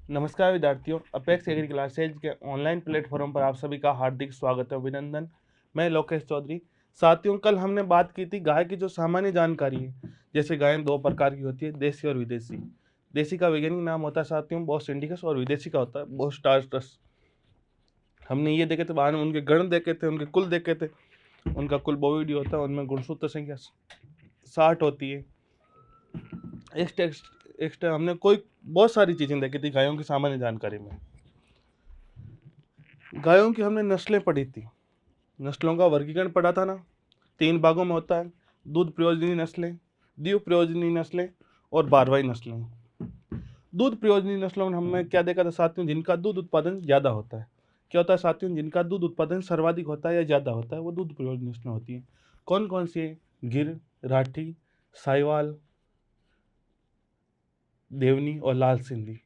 नमस्कार विद्यार्थियों, apex agree classes के ऑनलाइन प्लेटफॉर्म पर आप सभी का हार्दिक स्वागत है, अभिनंदन। मैं लोकेश चौधरी। साथियों, कल हमने बात की थी गाय की जो सामान्य जानकारी है। जैसे गायें दो प्रकार की होती है, देसी और विदेशी। देसी का वैज्ञानिक नाम होता है साथियों बॉस इंडिकस, और विदेशी का होता है बॉस टार्टस। हमने ये देखे थे, बाद में उनके गण देखे थे, उनके कुल देखे थे। उनका कुल बोविडी होता है, उनमें गुणसूत्र संख्या 60 होती है। एक्स्ट्रा हमने कोई बहुत सारी चीज़ें देखी थी गायों की सामान्य जानकारी में। गायों की हमने नस्लें पढ़ी थी, नस्लों का वर्गीकरण पढ़ा था ना। 3 भागों में होता है, दूध प्रयोजनी नस्लें, द्विव प्रयोजनी नस्लें और बारवाई नस्लें। दूध प्रयोजनी नस्लों में हमने क्या देखा था साथियों, जिनका दूध उत्पादन ज़्यादा होता है। क्या होता है साथियों, जिनका दूध उत्पादन सर्वाधिक होता है या ज़्यादा होता है, वो दूध प्रयोजनी नस्लें होती हैं। कौन कौन सी है? गिर, राठी, साहिवाल, देवनी और लाल सिंधी।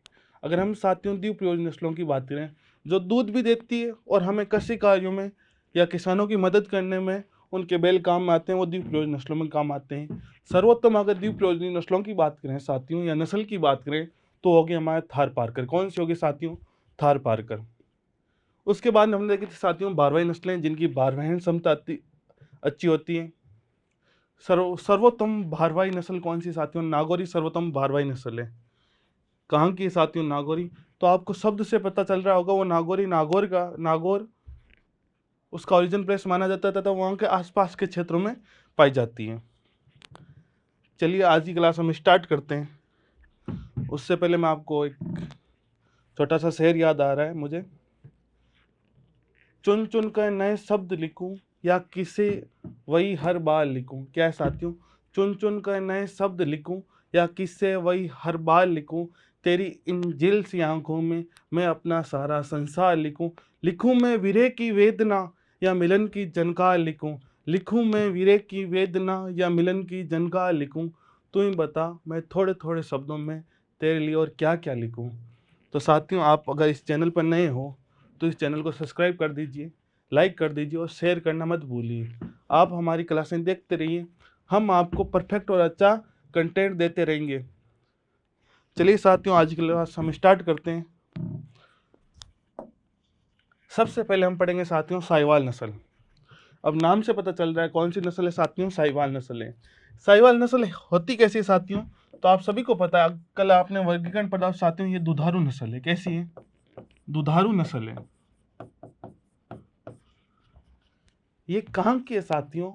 अगर हम साथियों द्विव प्रयोजनी नस्लों की बात करें, जो दूध भी देती है और हमें कृषि कार्यों में या किसानों की मदद करने में उनके बैल काम में आते हैं, वो द्विव प्रयोजनी नस्लों में काम आते हैं। सर्वोत्तम अगर द्विव प्रयोजनी नस्लों की बात करें साथियों, या नस्ल की बात करें, तो होगी हमारे थार पारकर। कौन सी होगी साथियों? थार पारकर। उसके बाद हमने देखी थी साथियों बारवाई नस्लें, जिनकी बारवाहन क्षमता अच्छी होती है। सर्वोत्तम भारवाही नस्ल कौन सी साथियों? नागौरी सर्वोत्तम भारवाही नस्ल है। कहाँ की साथियों? नागौरी। तो आपको शब्द से पता चल रहा होगा, वो नागौरी, नागौर उसका ओरिजिन प्लेस माना जाता था, तो वहाँ के आसपास के क्षेत्रों में पाई जाती है। चलिए आज की क्लास हम स्टार्ट करते हैं। उससे पहले मैं आपको एक छोटा सा शेर याद आ रहा है मुझे। चुन चुन कर नए शब्द लिखूं या किसे वही हर बार लिखूं। क्या है साथियों? चुन चुन कर नए शब्द लिखूं या किससे वही हर बार लिखूं। तेरी इन जेल सी आंखों में मैं अपना सारा संसार लिखूं। लिखूं मैं विरह की वेदना या मिलन की जनकार लिखूं। लिखूं मैं विरह की वेदना या मिलन की जनकार लिखूं। तू ही बता मैं थोड़े थोड़े शब्दों में तेरे लिए और क्या क्या लिखूं। तो साथियों, आप अगर इस चैनल पर नए हो तो इस चैनल को सब्सक्राइब कर दीजिए, लाइक कर दीजिए और शेयर करना मत भूलिए। आप हमारी क्लासें देखते रहिए, हम आपको परफेक्ट और अच्छा कंटेंट देते रहेंगे। चलिए साथियों, आज की क्लास हम स्टार्ट करते हैं। सबसे पहले हम पढ़ेंगे साथियों साहिवाल नस्ल। अब नाम से पता चल रहा है कौन सी नस्ल है साथियों, साहिवाल नस्ल है। साहिवाल नस्ल होती कैसी है साथियों? तो आप सभी को पता है, कल आपने वर्गीकरण पढ़ा साथियों, ये दुधारू नस्ल है। कैसी है? दुधारू नस्ल है। ये कहाँ की है साथियों?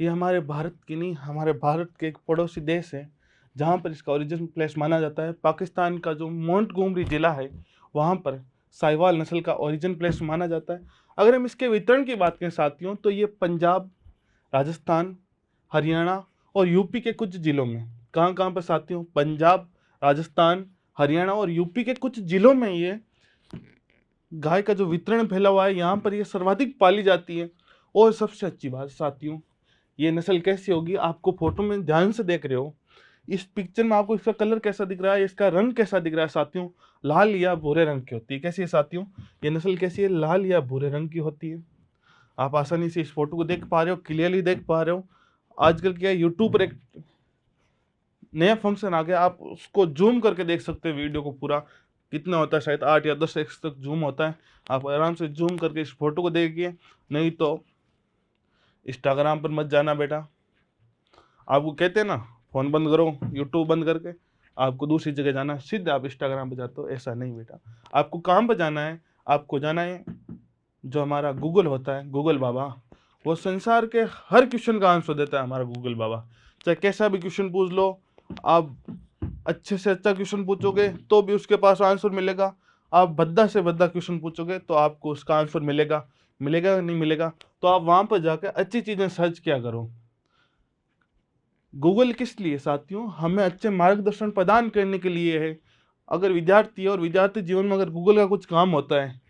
ये हमारे भारत की नहीं, हमारे भारत के एक पड़ोसी देश है जहाँ पर इसका ओरिजिन प्लेस माना जाता है। पाकिस्तान का जो मोंटगोमरी जिला है, वहाँ पर साहिवाल नस्ल का ओरिजिन प्लेस माना जाता है। अगर हम इसके वितरण की बात करें साथियों, तो ये पंजाब, राजस्थान, हरियाणा और यूपी के कुछ जिलों में। कहाँ कहाँ पर साथियों? पंजाब, राजस्थान, हरियाणा और यूपी के कुछ जिलों में ये गाय का जो वितरण फैला हुआ है, यहाँ पर ये सर्वाधिक पाली जाती है। और सबसे अच्छी बात साथियों, ये नस्ल कैसी होगी? आपको फोटो में ध्यान से देख रहे हो, इस पिक्चर में आपको इसका कलर कैसा दिख रहा है, इसका रंग कैसा दिख रहा है साथियों? लाल या भूरे रंग की होती है। कैसी है साथियों? ये नस्ल कैसी है? लाल या भूरे रंग की होती है। आप आसानी से इस फोटो को देख पा रहे हो, क्लियरली देख पा रहे हो। आजकल क्या है, यूट्यूब पर एक नया फंक्शन आ गया, आप उसको जूम करके देख सकते हो वीडियो को पूरा। कितना होता है, शायद 8 या 10x तक जूम होता है। आप आराम से जूम करके इस फोटो को देखिए। नहीं तो इंस्टाग्राम पर मत जाना बेटा। आपको कहते हैं ना, फ़ोन बंद करो यूट्यूब बंद करके, आपको दूसरी जगह जाना है, सीधे आप इंस्टाग्राम पे जाते हो। ऐसा नहीं बेटा, आपको काम पर जाना है। आपको जाना है जो हमारा गूगल होता है, गूगल बाबा, वो संसार के हर क्वेश्चन का आंसर देता है हमारा गूगल बाबा। चाहे कैसा भी क्वेश्चन पूछ लो, आप अच्छे से अच्छा क्वेश्चन पूछोगे तो भी उसके पास आंसर मिलेगा। आप भद्दा से भद्दा क्वेश्चन पूछोगे तो आपको उसका आंसर मिलेगा। मिलेगा या नहीं मिलेगा? तो आप वहाँ पर जाकर अच्छी चीज़ें सर्च किया करो। गूगल किस लिए साथियों? हमें अच्छे मार्गदर्शन प्रदान करने के लिए है। अगर विद्यार्थी और विद्यार्थी जीवन में अगर गूगल का कुछ काम होता है,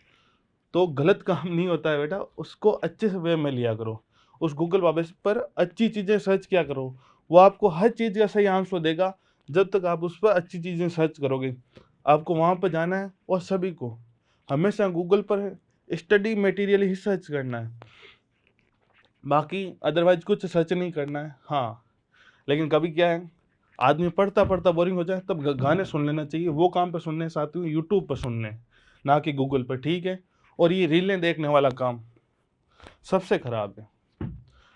तो गलत काम नहीं होता है बेटा, उसको अच्छे से वे में लिया करो। उस गूगल बाबा पर अच्छी चीज़ें सर्च किया करो, वो आपको हर चीज़ का सही आंसर देगा। जब तक आप उस पर अच्छी चीज़ें सर्च करोगे, आपको वहाँ पर जाना है और सभी को हमेशा गूगल पर स्टडी मटेरियल ही सर्च करना है, बाकी अदरवाइज कुछ सर्च नहीं करना है। हाँ, लेकिन कभी क्या है, आदमी पढ़ता पढ़ता बोरिंग हो जाए तब गाने सुन लेना चाहिए। वो काम पे सुनने साथियों यूट्यूब पर सुनने, ना कि गूगल पर, ठीक है। और ये रीलें देखने वाला काम सबसे खराब है।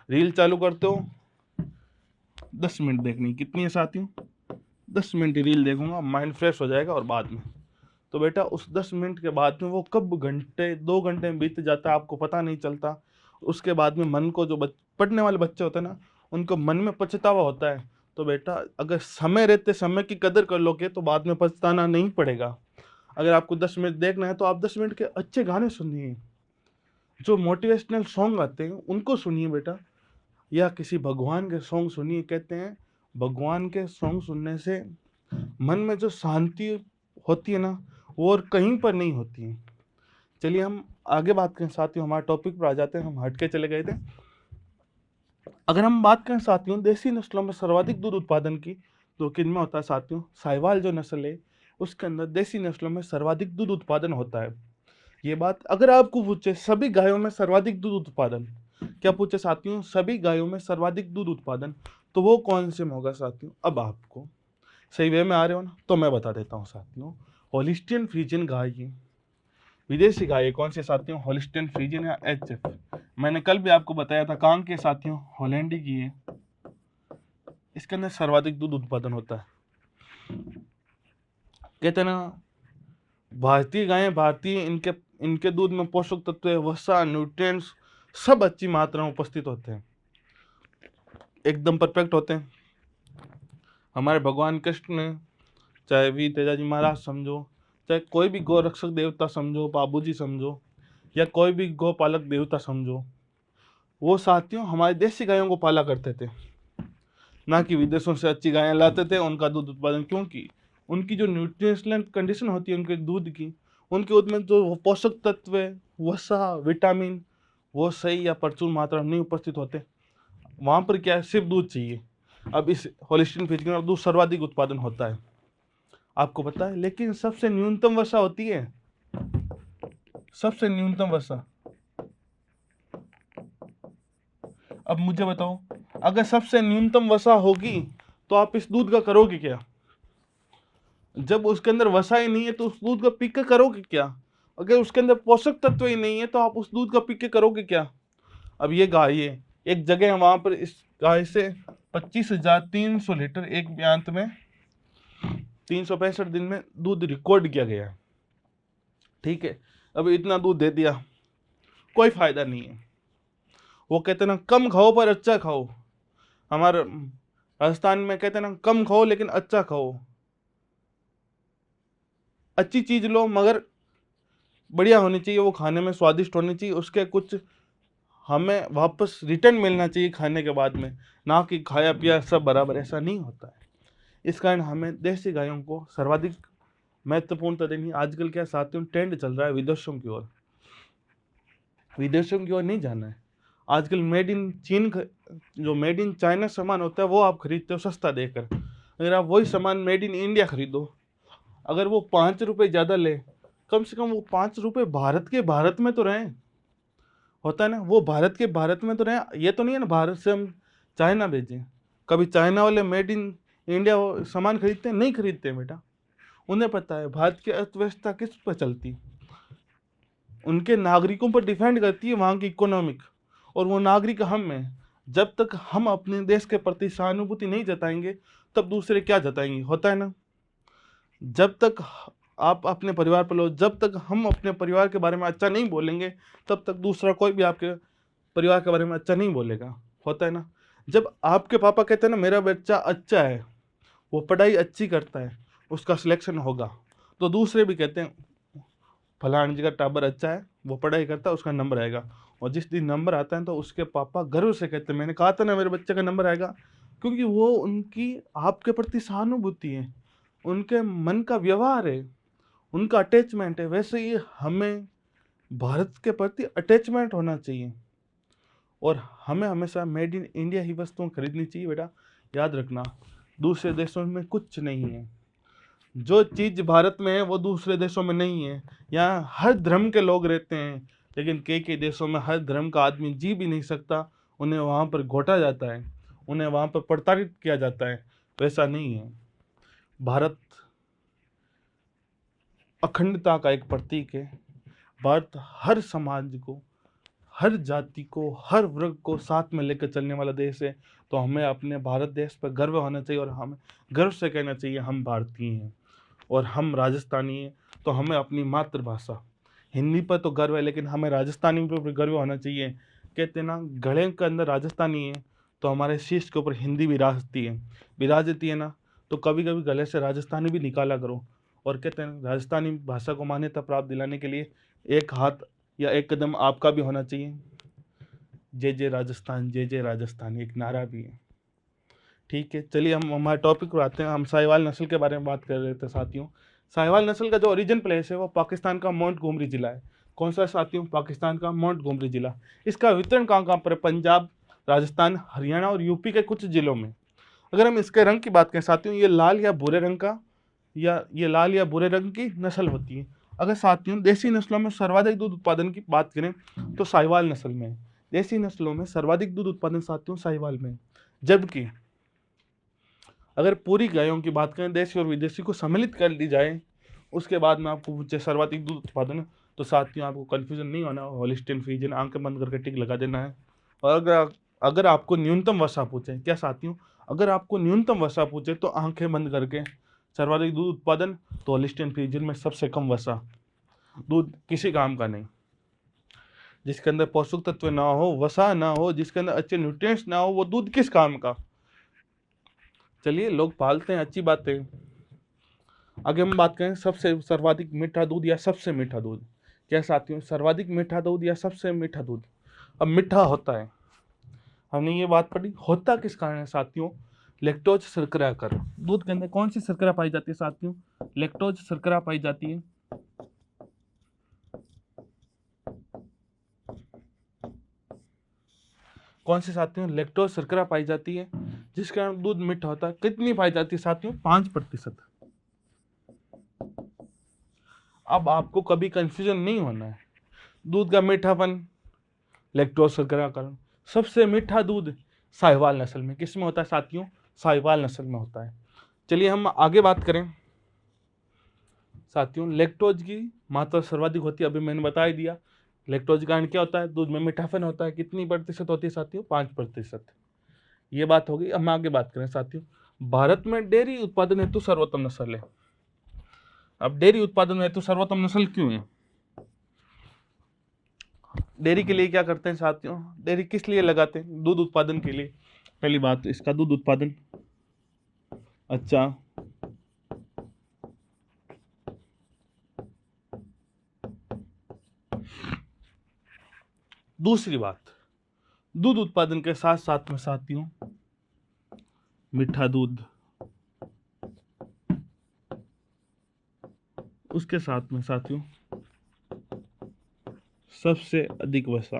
रील चालू करते हो, 10 मिनट देखनी, कितनी है साथियों, 10 मिनट रील देखूंगा, माइंड फ्रेश हो जाएगा। और बाद में तो बेटा उस 10 मिनट के बाद में वो कब घंटे 2 घंटे में बीत जाता है आपको पता नहीं चलता। उसके बाद में मन को, जो पढ़ने वाले बच्चे होते हैं ना, उनको मन में पछतावा होता है। तो बेटा अगर समय रहते समय की कदर कर लोगे तो बाद में पछताना नहीं पड़ेगा। अगर आपको 10 मिनट देखना है तो आप 10 मिनट के अच्छे गाने सुनिए, जो मोटिवेशनल सॉन्ग आते हैं उनको सुनिए बेटा, या किसी भगवान के सॉन्ग सुनिए। कहते हैं भगवान के सॉन्ग सुनने से मन में जो शांति होती है ना, वो और कहीं पर नहीं होती है। चलिए हम आगे बात करें साथियों, हमारे टॉपिक पर आ जाते हैं, हम हटके चले गए थे। अगर हम बात करें साथियों देसी नस्लों में सर्वाधिक दूध उत्पादन की, तो किनमें होता है साथियों, साहिवाल जो नस्ल है उसके अंदर देसी नस्लों में सर्वाधिक दूध उत्पादन होता है। ये बात अगर आपको पूछे सभी गायों में सर्वाधिक दूध उत्पादन, क्या पूछे साथियों, सभी गायों में सर्वाधिक दूध उत्पादन, तो वो कौन से में होगा साथियों। अब आपको सही वे में आ रहे हो ना, तो मैं बता देता हूँ साथियों, होलिस्टियन फ्रीजियन गाय है, विदेशी गाय कौन से साथियों, होलिस्टियन फ्रीजियन या एचएफ। मैंने कल भी आपको बताया था कहाँ के साथियों, हॉलैंडी की है। इसके अंदर सर्वाधिक दूध उत्पादन होता है। कहते हैं ना भारतीय गायें, भारतीय इनके दूध में पोषक तत्व, वसा, न्यूट्रिएंट्स सब अच्छी मात्रा में उपस्थित होते हैं, एकदम परफेक्ट होते हैं। हमारे भगवान कृष्ण ने, चाहे वीर तेजाजी महाराज समझो, चाहे कोई भी गौ रक्षक देवता समझो, बाबूजी समझो, या कोई भी गौपालक देवता समझो, वो साथियों हमारे देसी गायों को पाला करते थे, ना कि विदेशों से अच्छी गायें लाते थे उनका दूध उत्पादन। क्योंकि उनकी जो न्यूट्रिशनल कंडीशन होती है उनके दूध की, उनके दूध में जो पोषक तत्व, वसा, विटामिन, वो सही या प्रचुर मात्रा में नहीं उपस्थित होते। वहाँ पर क्या है, सिर्फ दूध चाहिए। अब इस होलिस्टियन फ्रीजियन का दूध सर्वाधिक उत्पादन होता है, आपको पता है, लेकिन सबसे न्यूनतम वसा होती है, सबसे न्यूनतम वसा। अब मुझे बताओ, अगर सबसे न्यूनतम वसा होगी तो आप इस दूध का करोगे क्या। जब उसके अंदर वसा ही नहीं है तो उस दूध का पी के करोगे क्या। अगर उसके अंदर पोषक तत्व ही नहीं है तो आप उस दूध का पी के करोगे क्या। अब ये गाय है, एक जगह है वहां पर इस गाय से 25,300 लीटर एक ब्यांत में 365 दिन में दूध रिकॉर्ड किया गया है, ठीक है। अब इतना दूध दे दिया, कोई फायदा नहीं है। वो कहते ना कम खाओ पर अच्छा खाओ, हमारे राजस्थान में कहते ना कम खाओ लेकिन अच्छा खाओ, अच्छी चीज लो मगर बढ़िया होनी चाहिए, वो खाने में स्वादिष्ट होनी चाहिए, उसके कुछ हमें वापस रिटर्न मिलना चाहिए खाने के बाद में, ना कि खाया पिया सब बराबर, ऐसा नहीं होता है। इस कारण हमें देसी गायों को सर्वाधिक महत्वपूर्णता देनी। आजकल क्या साथियों ट्रेंड चल रहा है विदेशों की ओर, विदेशों की ओर नहीं जाना है। आजकल मेड इन चीन, जो मेड इन चाइना सामान होता है वो आप खरीदते हो सस्ता देकर। अगर आप वही सामान मेड इन इंडिया खरीदो, अगर वो 5 रुपये ज़्यादा ले, कम से कम वो 5 रुपये भारत के भारत में तो रहें, होता है ना, वो भारत के भारत में तो रहें। ये तो नहीं है ना भारत से हम चाइना भेजें। कभी चाइना वाले मेड इन इंडिया सामान खरीदते हैं, नहीं खरीदते बेटा। उन्हें पता है भारत की अर्थव्यवस्था किस पर चलती, उनके नागरिकों पर डिपेंड करती है वहाँ की इकोनॉमिक, और वो नागरिक हम हैं। जब तक हम अपने देश के प्रति सहानुभूति नहीं जताएंगे तब दूसरे क्या जताएंगे, होता है ना। जब तक आप अपने परिवार पर लो, जब तक हम अपने परिवार के बारे में अच्छा नहीं बोलेंगे तब तक दूसरा कोई भी आपके परिवार के बारे में अच्छा नहीं बोलेगा, होता है ना। जब आपके पापा कहते हैं ना मेरा बच्चा अच्छा है, वो पढ़ाई अच्छी करता है, उसका सिलेक्शन होगा, तो दूसरे भी कहते हैं फलाने जी का टाबर अच्छा है, वो पढ़ाई करता है, उसका नंबर आएगा। और जिस दिन नंबर आता है तो उसके पापा गर्व से कहते हैं मैंने कहा था ना मेरे बच्चे का नंबर आएगा, क्योंकि वो उनकी आपके प्रति सहानुभूति है, उनके मन का व्यवहार है, उनका अटैचमेंट है। वैसे ही हमें भारत के प्रति अटैचमेंट होना चाहिए, और हमें हमेशा मेड इन इंडिया ही वस्तुएं खरीदनी चाहिए बेटा। याद रखना दूसरे देशों में कुछ नहीं है, जो चीज़ भारत में है वो दूसरे देशों में नहीं है। यहाँ हर धर्म के लोग रहते हैं, लेकिन कई देशों में हर धर्म का आदमी जी भी नहीं सकता, उन्हें वहाँ पर घोटा जाता है, उन्हें वहाँ पर प्रताड़ित किया जाता है। वैसा नहीं है। भारत अखंडता का एक प्रतीक है। भारत हर समाज को, हर जाति को, हर वर्ग को साथ में लेकर चलने वाला देश है। तो हमें अपने भारत देश पर गर्व होना चाहिए और हमें गर्व से कहना चाहिए हम भारतीय हैं और हम राजस्थानी हैं। तो हमें अपनी मातृभाषा हिंदी पर तो गर्व है, लेकिन हमें राजस्थानी पर भी गर्व होना चाहिए। कहते हैं ना, घड़े के अंदर राजस्थानी है तो हमारे शीश के ऊपर हिंदी विराजती है ना। तो कभी कभी गले से राजस्थानी भी निकाला करो। और कहते हैं राजस्थानी भाषा को मान्यता प्राप्त दिलाने के लिए एक हाथ या एक कदम आपका भी होना चाहिए। जय जय राजस्थान, जय जय राजस्थान एक नारा भी है। ठीक है, चलिए हम हमारे टॉपिक पर आते हैं। हम साहिवाल नस्ल के बारे में बात कर रहे थे साथियों। साहिवाल नस्ल का जो ओरिजिन प्लेस है वो पाकिस्तान का मोंटगोमरी जिला है। कौन सा साथियों? पाकिस्तान का मोंटगोमरी जिला। इसका वितरण कहाँ कहाँ पर है? पंजाब, राजस्थान, हरियाणा और यूपी के कुछ जिलों में। अगर हम इसके रंग की बात करें साथियों, ये लाल या भूरे रंग की नस्ल होती है। अगर साथियों देसी नस्लों में सर्वाधिक दूध उत्पादन की बात करें तो साहिवाल नस्ल में है। देसी नस्लों में सर्वाधिक दूध उत्पादन साथियों साहिवाल में है। जबकि अगर पूरी गायों की बात करें, देसी और विदेशी को सम्मिलित कर दी जाए, उसके बाद में आपको पूछे सर्वाधिक दूध उत्पादन, तो साथियों आपको कन्फ्यूजन नहीं होना, होलिस्टीन फ्रीजियन आंखें बंद करके टिक लगा देना है। और अगर आपको न्यूनतम वसा पूछे, क्या साथियों? अगर आपको न्यूनतम वसा पूछे तो आंखें बंद करके सर्वाधिक दूध उत्पादन तो होलिस्टीन फ्रीजियन में सबसे कम वसा, दूध किसी काम का नहीं। जिसके अंदर पोषक तत्व ना हो, वसा ना हो, जिसके अंदर अच्छे न्यूट्रिएंट्स ना हो, वो दूध किस काम का? चलिए, लोग पालते हैं, अच्छी बात है। आगे हम बात करें सबसे सर्वाधिक मीठा दूध या सबसे मीठा दूध। क्या साथियों? सर्वाधिक मीठा दूध या सबसे मीठा दूध। अब मीठा होता है, हमने ये बात पढ़ी, होता किस कारण है साथियों? लैक्टोज शर्करा कर। दूध के अंदर कौन सी शर्करा पाई जाती है साथियों? लैक्टोज शर्करा पाई जाती है। कौन सी साथियों? लैक्टोज शर्करा पाई जाती है, जिस कारण दूध मीठा होता है। कितनी पाई जाती है साथियों? 5%। अब आपको कभी कंफ्यूजन नहीं होना है। दूध का मीठापन लैक्टोज शर्करा कारण। सबसे मीठा दूध साहिवाल नस्ल में। किस में होता है साथियों? साहिवाल नस्ल में होता है। चलिए हम आगे बात करें साथियों। लैक्टोज की मात्रा सर्वाधिक होती है, अभी मैंने बता ही दिया। लैक्टोज के कारण क्या होता है? दूध में मीठापन होता है। कितनी प्रतिशत होती है साथियों? 5%। ये बात होगी। हम आगे बात करें साथियों, भारत में डेयरी उत्पादन हेतु सर्वोत्तम नस्ल है। अब डेयरी उत्पादन हेतु सर्वोत्तम नस्ल क्यों है? डेयरी के लिए क्या करते हैं साथियों? डेयरी किस लिए लगाते हैं? दूध उत्पादन के लिए। पहली बात, इसका दूध उत्पादन अच्छा। दूसरी बात, दूध उत्पादन के साथ साथ में साथियों मीठा दूध, उसके साथ में साथियों सबसे अधिक वसा।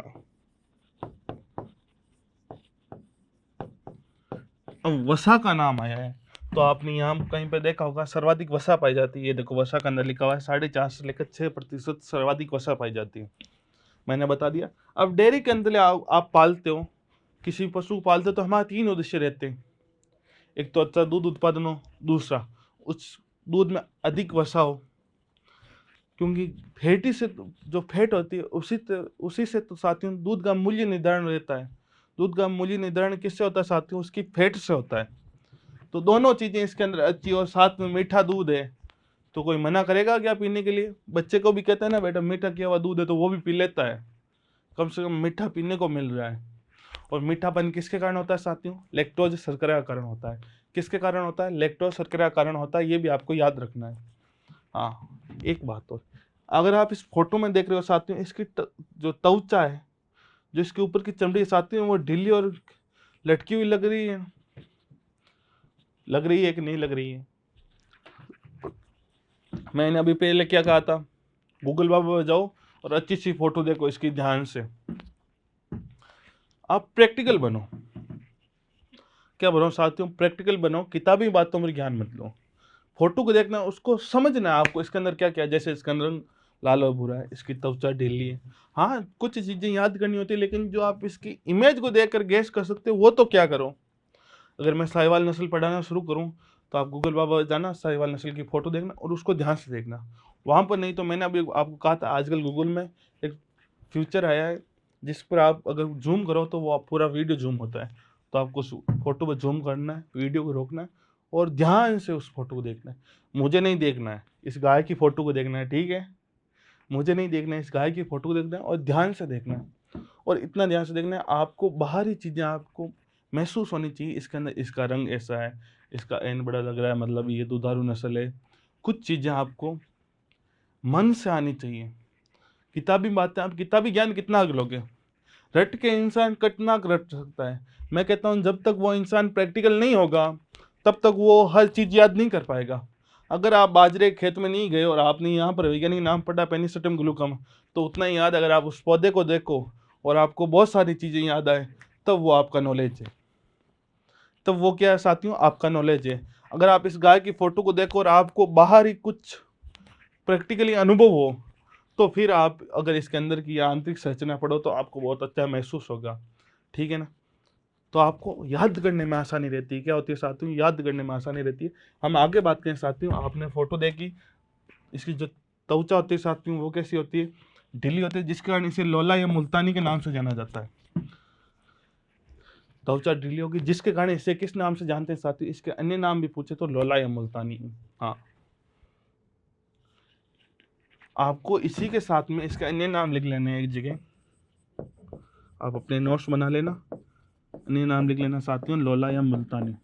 अब वसा का नाम आया है तो आपने यहाँ कहीं पे देखा होगा सर्वाधिक वसा पाई जाती है। ये देखो वसा के अंदर लिखा हुआ है 4.5 से लेकर 6% सर्वाधिक वसा पाई जाती है। मैंने बता दिया। अब डेयरी के अंदर आप पालते हो, किसी पशु को पालते हो तो हमारे 3 उद्देश्य रहते हैं। एक तो अच्छा दूध उत्पादन हो, दूसरा उस दूध में अधिक वसा हो, क्योंकि फैटी से जो फैट होती है उसी से तो साथियों दूध का मूल्य निर्धारण रहता है। दूध का मूल्य निर्धारण किससे होता है साथियों? उसकी फैट से होता है। तो दोनों चीज़ें इसके अंदर अच्छी और साथ में मीठा दूध है, तो कोई मना करेगा क्या पीने के लिए? बच्चे को भी कहते हैं ना, बेटा मीठा किया हुआ दूध है, तो वो भी पी लेता है। कम से कम मीठा पीने को मिल रहा है। और मीठापन किसके कारण होता है साथियों? लैक्टोज शर्करा का कारण होता है। किसके कारण होता है? लैक्टोज शर्करा का कारण होता है। ये भी आपको याद रखना है। हाँ, एक बात और, अगर आप इस फोटो में देख रहे हो साथियों, इसकी जो त्वचा है, जो इसके ऊपर की चमड़ी साथियों, वो ढीली और लटकी हुई लग रही है। लग रही है कि नहीं लग रही है? मैंने अभी पहले क्या कहा था? गूगल बाबा जाओ और अच्छी सी फोटो देखो इसकी ध्यान से। आप प्रैक्टिकल बनो। क्या बनो साथियों? प्रैक्टिकल बनो। किताबी बातों में ज्ञान मत लो। फोटो को देखना, उसको समझना है आपको इसके अंदर क्या क्या है। जैसे इसका रंग लाल और भूरा है, इसकी त्वचा ढीली है। हाँ, कुछ चीजें याद करनी होती है, लेकिन जो आप इसकी इमेज को देखकर गैस कर सकते हो वो तो क्या करो। अगर मैं साहिवाल नस्ल पढ़ाना शुरू करूँ तो आप गूगल बाबा जाना, साहिवाल नस्ल की फ़ोटो देखना और उसको ध्यान से देखना वहाँ पर। नहीं तो मैंने अभी आपको कहा था आजकल गूगल में एक फीचर आया है जिस पर आप अगर जूम करो तो वो आप पूरा वीडियो जूम होता है। तो आपको उस फोटो पर जूम करना है, वीडियो को रोकना है और ध्यान से उस फोटो को देखना है। मुझे नहीं देखना है, इस गाय की फ़ोटो को देखना है, ठीक है? मुझे नहीं देखना है, इस गाय की फ़ोटो को देखना है और ध्यान से देखना है। और इतना ध्यान से देखना है, आपको बाहरी चीज़ें आपको महसूस होनी चाहिए। इसके अंदर इसका रंग ऐसा है, इसका ऐन बड़ा लग रहा है, मतलब ये दुधारू नस्ल है। कुछ चीज़ें आपको मन से आनी चाहिए। किताबी बातें, आप किताबी ज्ञान कितना लोगे? रट के इंसान कितना रट सकता है? मैं कहता हूँ जब तक वो इंसान प्रैक्टिकल नहीं होगा तब तक वो हर चीज़ याद नहीं कर पाएगा। अगर आप बाजरे के खेत में नहीं गए और आपने यहाँ पर वैज्ञानिक नाम पढ़ा पेनिसिलियम ग्लूकम, तो उतना ही याद। अगर आप उस पौधे को देखो और आपको बहुत सारी चीज़ें याद आए, तब वो आपका नॉलेज है। तब वो क्या है साथियों? आपका नॉलेज है। अगर आप इस गाय की फ़ोटो को देखो और आपको बाहर ही कुछ प्रैक्टिकली अनुभव हो, तो फिर आप अगर इसके अंदर की आंतरिक संरचना पढ़ो तो आपको बहुत अच्छा महसूस होगा, ठीक है ना? तो आपको याद करने में आसानी रहती है। क्या होती है साथियों? याद करने में आसानी रहती है। हम आगे बात करें साथियों, आपने फोटो देखी, इसकी जो त्वचा होती है साथियों वो कैसी होती है? ढीली होती है, जिसके कारण इसे लोला या मुल्तानी के नाम से जाना जाता है। त्वचा ढीली होगी जिसके कारण इसे किस नाम से जानते हैं साथियों? इसके अन्य नाम भी पूछे तो लोला या मुल्तानी। हाँ, आपको इसी के साथ में इसके अन्य नाम लिख लेने हैं एक जगह, आप अपने नोट्स बना लेना, अन्य नाम लिख लेना साथियों, लोला या मुल्तानी।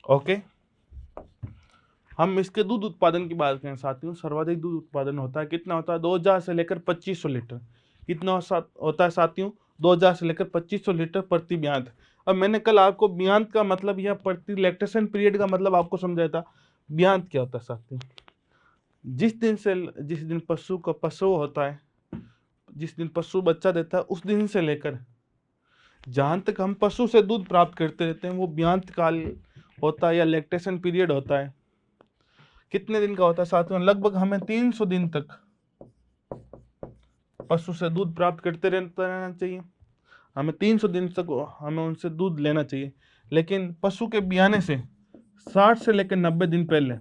ओके, हम इसके दूध उत्पादन की बात करें साथियों, सर्वाधिक दूध उत्पादन होता है, कितना होता है? 2000 से लेकर 2500 लीटर। कितना होता है साथियों? 2000 से लेकर 2500 लीटर प्रति ब्यात। अब मैंने कल आपको ब्यात का मतलब या प्रति लैक्टेशन पीरियड का मतलब आपको समझाया था। ब्यात क्या होता है साथियों? जिस दिन पशु का प्रसव होता है, जिस दिन पशु बच्चा देता है, उस दिन से लेकर जहाँ तक हम पशु से दूध प्राप्त करते रहते हैं वो ब्यात काल होता है या लैक्टेशन पीरियड होता है। कितने दिन का होता है साथियों? लगभग हमें 300 दिन तक पशु से दूध प्राप्त करते रहना चाहिए। हमें 300 दिन तक हमें उनसे दूध लेना चाहिए। लेकिन पशु के ब्याने से 60 से लेकर 90 दिन पहले,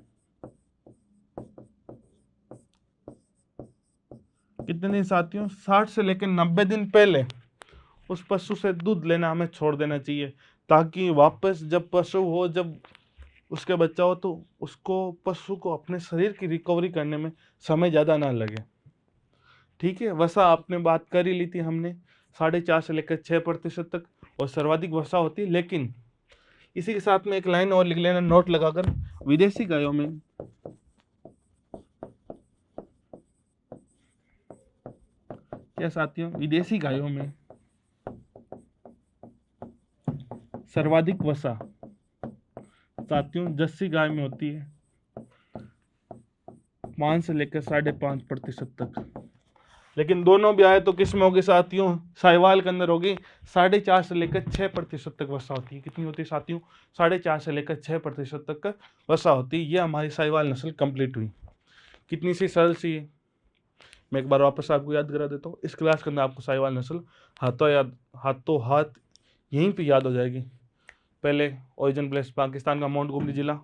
कितने दिन साथियों? 60 से लेकर 90 दिन पहले उस पशु से दूध लेना हमें छोड़ देना चाहिए, ताकि वापस जब पशु हो, जब उसके बच्चा हो, तो उसको पशु को अपने शरीर की रिकवरी करने में समय ज़्यादा ना लगे, ठीक है? वसा आपने बात कर ही ली थी हमने, 4.5 से लेकर 6% तक और सर्वाधिक वसा होती है। लेकिन इसी के साथ में एक लाइन और लिख लेना नोट लगाकर, विदेशी गायों में क्या साथियों? विदेशी गायों में सर्वाधिक वसा साथियों जर्सी गाय में होती है 5 से लेकर 5.5% तक। लेकिन दोनों ब्याह तो किस में होगी साथियों? साहिवाल के अंदर होगी। 4.5 से लेकर 6% तक वसा होती है। कितनी होती है साथियों? 4.5 से लेकर 6% तक वसा होती है। ये हमारी साहिवाल नस्ल कंप्लीट हुई। कितनी सी सरल सी है। मैं एक बार वापस आपको याद करा देता हूँ। इस क्लास के अंदर आपको साहिवाल नस्ल हाथों हाथ यहीं पे याद हो जाएगी। पहले ओरिजिन प्लेस पाकिस्तान का मोंटगोमरी जिला,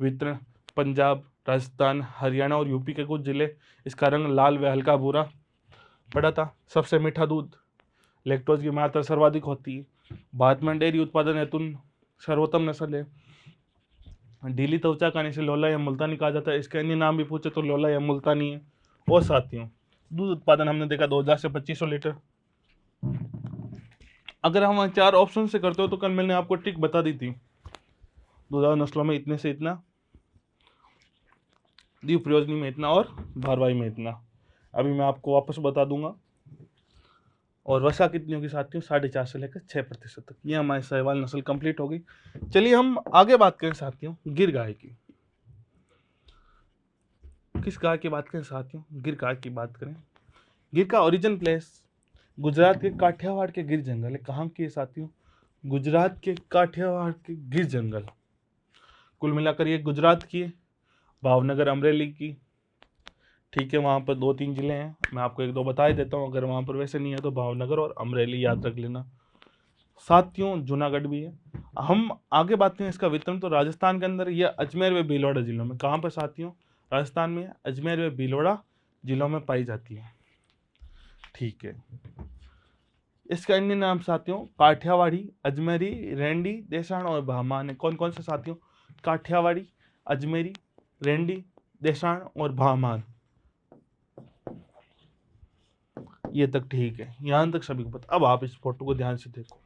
वितरण पंजाब, राजस्थान, हरियाणा और यूपी के कुछ जिले। इसका रंग लाल व हल्का भूरा पड़ा था। सबसे मीठा दूध, लैक्टोज की मात्रा सर्वाधिक होती है। भारत में डेयरी उत्पादन हेतु सर्वोत्तम नस्ल है। ढीली त्वचा का इसे लोला या मुल्तानी कहा जाता है। इसके अन्य नाम भी पूछे तो लोला या मुल्तानी है। और साथियों दूध उत्पादन हमने देखा 2000 से 2500 लीटर। अगर हम 4 ऑप्शन से करते हो तो कल मैंने आपको ट्रिक बता दी थी, दुधारू नस्लों में इतने से इतना, द्वीप प्रयोजनी में इतना और भारवाही में इतना। अभी मैं आपको वापस बता दूंगा। और वसा कितनी होगी साथियों? 4.5 से लेकर 6% तक। ये हमारी साहिवाल नस्ल कंप्लीट होगी। चलिए हम आगे बात करें साथियों गिर गाय की। किस गाय की बात करें साथियों? गिर गाय की बात करें। गिर का ओरिजिन प्लेस गुजरात के काठियावाड़ के गिर जंगल है। कहाँ की है साथियों? गुजरात के काठियावाड़ के गिर जंगल। कुल मिलाकर ये गुजरात की है, भावनगर अमरेली की, ठीक है, वहाँ पर 2-3 जिले हैं, मैं आपको 1-2 बता ही देता हूँ, अगर वहाँ पर वैसे नहीं है तो भावनगर और अमरेली याद रख लेना। साथियों जूनागढ़ भी है। हम आगे बात करें इसका वितरण, तो राजस्थान के अंदर ये अजमेर व भीलवाड़ा जिलों में, कहाँ पर साथियों, राजस्थान में अजमेर व भीलवाड़ा जिलों में पाई जाती है। ठीक है, इसका अन्य नाम साथियों काठियावाड़ी, अजमेरी, रेंडी, देसाण और भामान है। कौन कौन से साथियों, काठियावाड़ी, अजमेरी, रेंडी, देसाण और भामान, ये तक ठीक है, यहां तक सभी को पता। अब आप इस फोटो को ध्यान से देखो,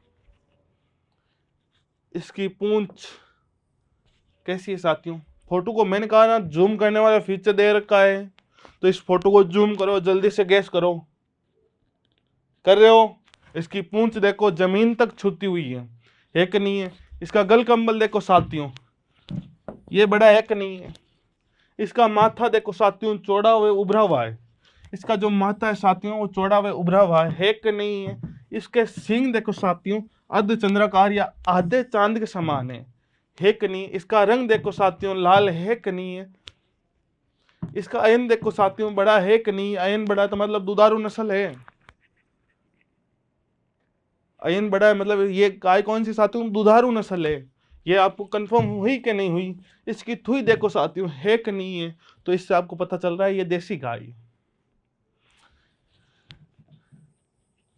इसकी पूंछ कैसी है साथियों। फोटो को मैंने कहा ना जूम करने वाला फीचर दे रखा है, तो इस फोटो को जूम करो, जल्दी से गैस करो, कर रहे हो। इसकी पूंछ देखो जमीन तक छूती हुई है कि नहीं है। इसका गल कंबल देखो साथियों, ये बड़ा है कि नहीं है। इसका माथा देखो साथियों चौड़ा हुआ उभरा हुआ है, इसका जो माथा है साथियों वो चौड़ा हुआ उभरा हुआ है कि नहीं है। इसके सींग देखो साथियों अर्ध चंद्राकार या आधे चांद के समान है कि नहीं। इसका रंग देखो साथियों लाल है कि नहीं है। इसका अयन देखो साथियों बड़ा है कि नहीं, अयन बड़ा तो मतलब दुधारू नस्ल है, अयन बड़ा है मतलब ये गाय कौन सी साथियों, दुधारू नस्ल है। ये आपको कंफर्म हुई कि नहीं हुई। इसकी थुई देखो साथियों है कि नहीं है, तो इससे आपको पता चल रहा है ये देसी गाय है।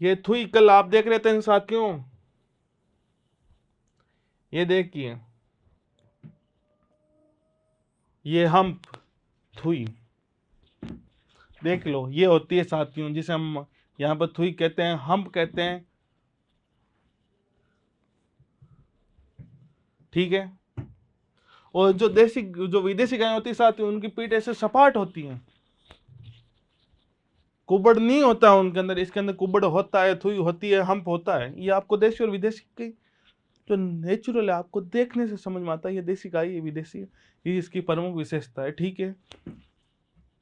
ये थुई कल आप देख रहे थे साथियों, ये देखिए ये हम्प थुई देख लो, ये होती है साथियों जिसे हम यहाँ पर थुई कहते हैं, हम्प कहते हैं। ठीक है, और जो विदेशी गाय होती है साथियों उनकी पीठ ऐसे सपाट होती है, कुबड़ नहीं होता उनके अंदर, इसके अंदर कुबड़ होता है, थुई होती है, हम्प होता है। ये आपको देशी और विदेशी की जो नेचुरल है आपको देखने से समझ में आता है, ये देसी गाय ये विदेशी है, ये इसकी प्रमुख विशेषता है। ठीक है,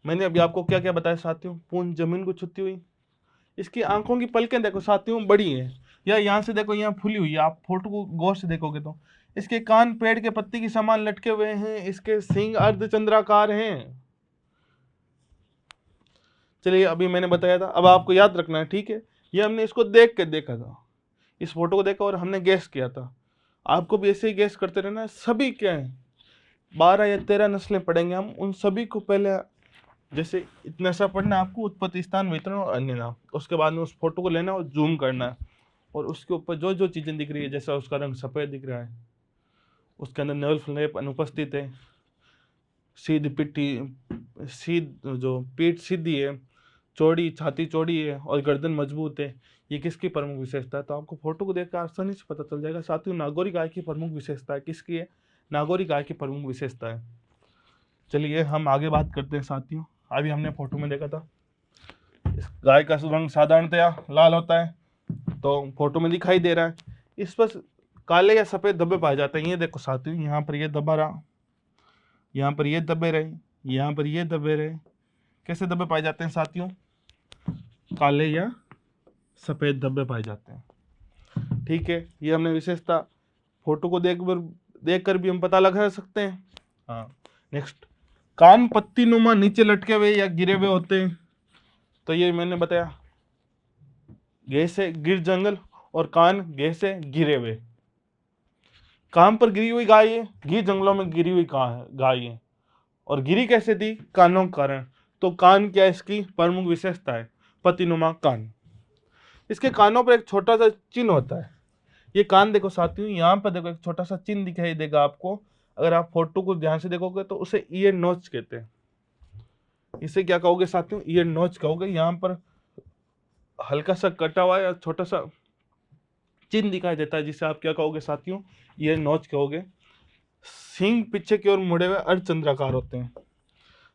मैंने अभी आपको क्या क्या बताया साथियों, पूंछ जमीन को छूती हुई। इसकी आंखों की पलकें देखो साथियों बड़ी है, या यहाँ से देखो यहाँ फुली हुई है, आप फोटो को गौर से देखोगे तो। इसके कान पेड़ के पत्ती की समान लटके हुए हैं, इसके सींग अर्धचंद्राकार हैं। चलिए अभी मैंने बताया था, अब आपको याद रखना है। ठीक है, ये हमने इसको देख के देखा था, इस फोटो को देखा और हमने गैस किया था। आपको भी ऐसे ही गैस करते रहना है। सभी क्या है 12 या 13 नस्लें पढ़ेंगे हम, उन सभी को पहले जैसे इतना सा पढ़ना है आपको, उत्पत्ति स्थान वितरण और अन्य नाम। उसके बाद में उस फोटो को लेना और जूम करना है, और उसके ऊपर जो जो चीज़ें दिख रही है, जैसा उसका रंग सफ़ेद दिख रहा है, उसके अंदर नवल फ्लैप अनुपस्थित है, सीध पिट्ठी सीध जो पीठ सीधी है, चौड़ी छाती चौड़ी है और गर्दन मजबूत है, ये किसकी प्रमुख विशेषता है। तो आपको फोटो को देखकर आसानी से पता चल जाएगा। साथियों नागौरी गाय की प्रमुख विशेषता है, किसकी है, नागौरी गाय की प्रमुख विशेषता है। चलिए हम आगे बात करते हैं साथियों। अभी हमने फोटो में देखा था इस गाय का रंग साधारणतया लाल होता है, तो फोटो में दिखाई दे रहा है। इस पर काले या सफ़ेद धब्बे पाए जाते हैं। ये देखो साथियों यहाँ पर ये दबा रहा, यहाँ पर ये दबे रहे, यहाँ पर ये दबे रहे। कैसे धब्बे पाए जाते हैं साथियों, काले या सफ़ेद धब्बे पाए जाते हैं। ठीक है, ये हमने विशेषता फोटो को देख कर भी हम पता लगा सकते हैं। हाँ, नेक्स्ट, कान पत्ती नुमा नीचे लटके हुए या गिरे हुए होते हैं, तो ये मैंने बताया गे से गिर जंगल और कान गे से गिरे हुए। कान पर गिरी हुई गाय है, गिर जंगलों में गिरी हुई गाय है। और गिरी कैसे थी, कानों के कारण। तो कान क्या इसकी प्रमुख विशेषता है, पतिनुमा कान। इसके कानों पर एक छोटा सा चिन्ह होता है। ये कान देखो साथियों, यहाँ पर देखो एक छोटा सा चिन्ह दिखाई देगा आपको। अगर आप फोटो को ध्यान से देखोगे तो उसे ईयर नोच कहते हैं। इसे क्या कहोगे साथियों, ईयर नोच कहोगे। यहाँ पर हल्का सा कटा हुआ या छोटा सा चिन्ह दिखाई देता है, जिसे आप क्या कहोगे साथियों, ईयर नोच कहोगे। सींग पीछे की ओर मुड़े हुए अर्धचंद्राकार होते हैं।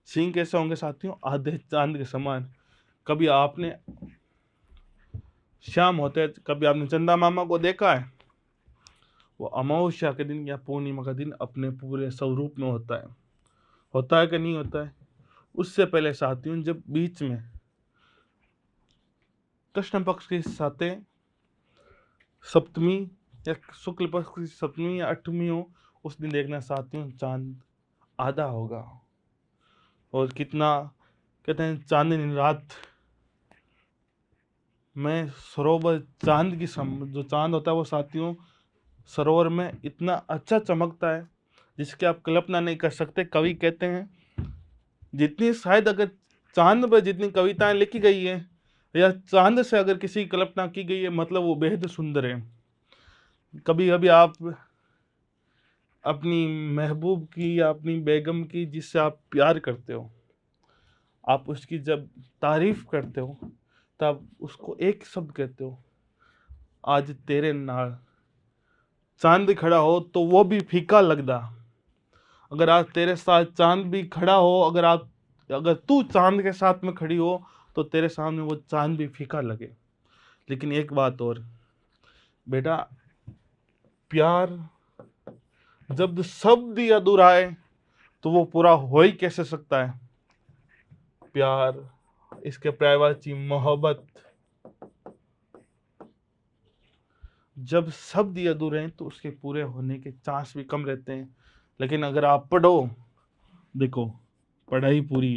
सींग कैसे होंगे साथियों, आधे चांद के समान। कभी आपने शाम होते हैं, कभी आपने चंदा मामा को देखा है, वो अमावस्या के दिन या पूर्णिमा का दिन अपने पूरे स्वरूप में होता है कि नहीं होता है। उससे पहले साथियों जब बीच में कृष्ण पक्ष की सातवें सप्तमी या शुक्ल पक्ष की सप्तमी या अष्टमी हो, उस दिन देखना साथियों चांद आधा होगा। और कितना कहते हैं चांदनी रात में सरोवर चांद की जो चांद होता है वो साथियों सरोवर में इतना अच्छा चमकता है जिसकी आप कल्पना नहीं कर सकते। कवि कहते हैं जितनी शायद अगर चांद पर जितनी कविताएं लिखी गई है या चांद से अगर किसी की कल्पना की गई है मतलब वो बेहद सुंदर है। कभी कभी आप अपनी महबूब की या अपनी बेगम की जिससे आप प्यार करते हो, आप उसकी जब तारीफ करते हो तब उसको एक शब्द कहते हो, आज तेरे नाल चांद खड़ा हो तो वो भी फीका लगदा। अगर आज तेरे साथ चांद भी खड़ा हो, अगर तू चांद के साथ में खड़ी हो तो तेरे सामने वो चांद भी फीका लगे। लेकिन एक बात और बेटा, प्यार जब शब्द ही अधूरा है तो वो पूरा हो ही कैसे सकता है। प्यार, इसके पर्यायवाची मोहब्बत, जब शब्द ही अधूरे हैं तो उसके पूरे होने के चांस भी कम रहते हैं। लेकिन अगर आप पढ़ो, देखो पढ़ाई पूरी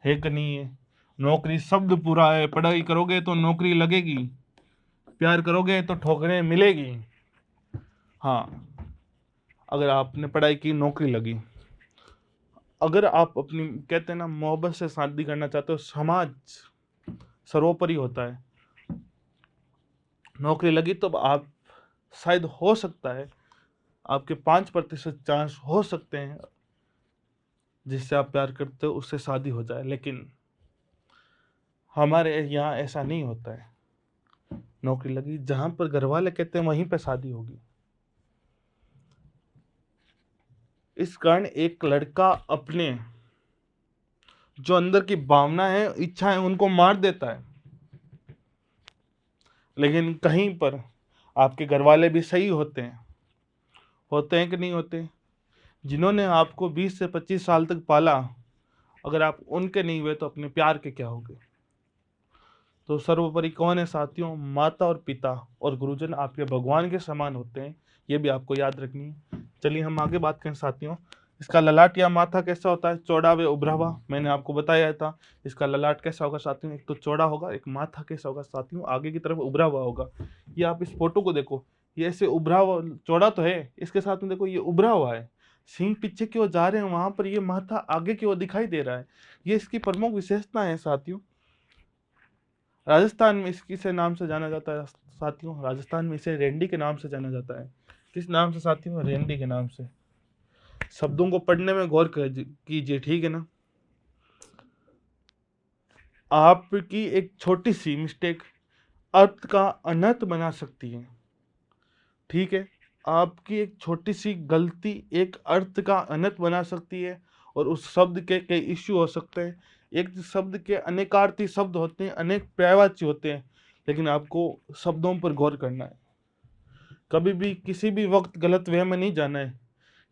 है कि नहीं है, नौकरी शब्द पूरा है, पढ़ाई करोगे तो नौकरी लगेगी, प्यार करोगे तो ठोकरें मिलेगी। हाँ, अगर आपने पढ़ाई की नौकरी लगी, अगर आप अपनी कहते हैं ना मोहब्बत से शादी करना चाहते हो, समाज सर्वोपरि होता है, नौकरी लगी तो आप शायद हो सकता है आपके 5% चांस हो सकते हैं जिससे आप प्यार करते हो उससे शादी हो जाए। लेकिन हमारे यहाँ ऐसा नहीं होता है। नौकरी लगी, जहां पर घर वाले कहते हैं वहीं पर शादी होगी। इस कारण एक लड़का अपने जो अंदर की भावना है, इच्छा है, उनको मार देता है। लेकिन कहीं पर आपके घर वाले भी सही होते हैं कि नहीं होते। जिन्होंने आपको 20 से 25 साल तक पाला, अगर आप उनके नहीं हुए तो अपने प्यार के क्या होगे। तो सर्वोपरि कौन है साथियों, माता और पिता और गुरुजन आपके भगवान के समान होते हैं, ये भी आपको याद रखनी है। चलिए हम आगे बात करें साथियों। इसका ललाट या माथा कैसा होता है, चौड़ा व उभरा हुआ। मैंने आपको बताया था इसका ललाट कैसा होगा साथियों, एक तो चौड़ा होगा, एक माथा कैसा होगा साथियों, आगे की तरफ उभरा हुआ होगा। ये आप इस फोटो को देखो, ये ऐसे उभरा हुआ, चौड़ा तो है, इसके साथ में देखो ये उभरा हुआ है, सींग पीछे की ओर जा रहे हैं, वहां पर ये माथा आगे की ओर दिखाई दे रहा है। ये इसकी प्रमुख विशेषता है साथियों। राजस्थान में इसकी से नाम से जाना जाता है साथियों, राजस्थान में इसे रेंडी के नाम से जाना जाता है। किस नाम से साथियों, रेंडी के नाम से। शब्दों को पढ़ने में गौर कीजिए, ठीक है ना। आपकी एक छोटी सी मिस्टेक अर्थ का अनर्थ बना सकती है, ठीक है। आपकी एक छोटी सी गलती एक अर्थ का अनर्थ बना सकती है, और उस शब्द के कई इश्यू हो सकते हैं। एक शब्द के अनेकार्थी शब्द होते हैं, अनेक पर्यायवाची होते हैं, लेकिन आपको शब्दों पर गौर करना है। कभी भी किसी भी वक्त गलत वे में नहीं जाना है।